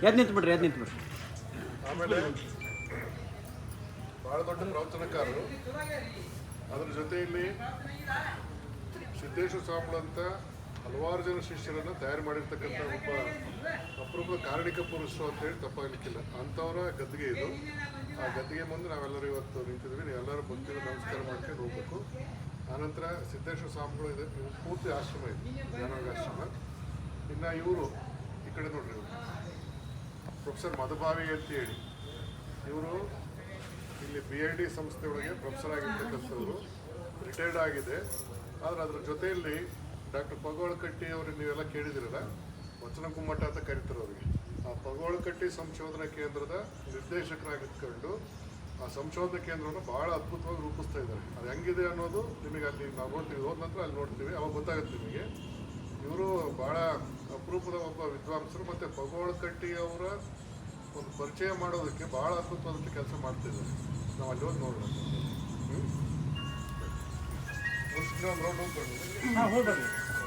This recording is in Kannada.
ಎದ್ದು ನಿಂತ್ಬಿಡ್ರಿ ಆಮೇಲೆ ಭಾಳ ದೊಡ್ಡ ಪ್ರವಚನಕಾರರು. ಅದರ ಜೊತೆಯಲ್ಲಿ ಸಿದ್ದೇಶ್ವರ ಸ್ವಾಮಿಗಳು ಅಂತ ಹಲವಾರು ಜನ ಶಿಷ್ಯರನ್ನು ತಯಾರು ಮಾಡಿರ್ತಕ್ಕಂಥ ಒಬ್ಬ ಅಪರೂಪದ ಕಾರಣಿಕ ಪುರುಷರು ಅಂತೇಳಿ ತಪ್ಪಾಗಲಿಕ್ಕಿಲ್ಲ. ಅಂಥವರ ಗದ್ದಿಗೆ ಇದು. ಆ ಗದ್ದಿಗೆ ಮುಂದೆ ನಾವೆಲ್ಲರೂ ಇವತ್ತು ನಿಂತಿದ್ದೀವಿ. ನೀವೆಲ್ಲರೂ ಭಕ್ತಿಯಿಂದ ನಮಸ್ಕಾರ ಮಾಡ್ಕೊಂಡು ಹೋಗ್ಬೇಕು. ಆನಂತರ ಸಿದ್ದೇಶ್ವರ ಸ್ವಾಮಿಗಳು ಇದೆ, ಇವು ಪೂರ್ತಿ ಆಶ್ರಮ ಇದೆ, ಜ್ಞಾನಯೋಗ ಆಶ್ರಮ. ಇನ್ನು ಇವರು ಈ ಕಡೆ ನೋಡ್ರಿ, ಇವರು ಪ್ರೊಫೆಸರ್ ಮಧುಭಾವಿ ಅಂತೇಳಿ ಇವರು ಇಲ್ಲಿ BID ಸಂಸ್ಥೆಯೊಳಗೆ ಪ್ರೊಫೆಸರ್ ಆಗಿರ್ತಕ್ಕಂಥವ್ರು, ರಿಟೈರ್ಡ್ ಆಗಿದೆ. ಆದರೆ ಅದರ ಜೊತೆಯಲ್ಲಿ ಡಾಕ್ಟರ್ ಪಗೋಳಕಟ್ಟಿ ಅವ್ರಿಗೆ ನೀವೆಲ್ಲ ಕೇಳಿದಿರಲ್ಲ, ವಚನ ಗುಮ್ಮಟ ಅಂತ ಕರೀತಾರೆ ಅವರಿಗೆ. ಆ ಪಗೋಳಕಟ್ಟಿ ಸಂಶೋಧನಾ ಕೇಂದ್ರದ ನಿರ್ದೇಶಕರಾಗಿಟ್ಕೊಂಡು ಆ ಸಂಶೋಧನಾ ಕೇಂದ್ರವನ್ನು ಭಾಳ ಅದ್ಭುತವಾಗಿ ರೂಪಿಸ್ತಾ ಇದ್ದಾರೆ. ಅದು ಹೆಂಗಿದೆ ಅನ್ನೋದು ನಿಮಗೆ ಅಲ್ಲಿ ನಾವು ನೋಡ್ತೀವಿ, ಹೋದ ನಂತರ ಅಲ್ಲಿ ನೋಡ್ತೀವಿ, ಅವಾಗ ಗೊತ್ತಾಗುತ್ತೆ ನಿಮಗೆ. ಇವರು ಭಾಳ ಅಪರೂಪದ ಒಬ್ಬ ವಿದ್ವಾಂಸರು. ಮತ್ತು ಪಗೋಳಕಟ್ಟಿ ಅವರ ಒಂದು ಪರಿಚಯ ಮಾಡೋದಕ್ಕೆ ಭಾಳ ಅದ್ಭುತವಾದಂಥ ಕೆಲಸ ಮಾಡ್ತಿದ್ದಾರೆ. ನಾವು ಅಲ್ಲಿ ಹೋಗಿ ನೋಡೋಣ. ಹೋಗ್ಬರ್ರಿ.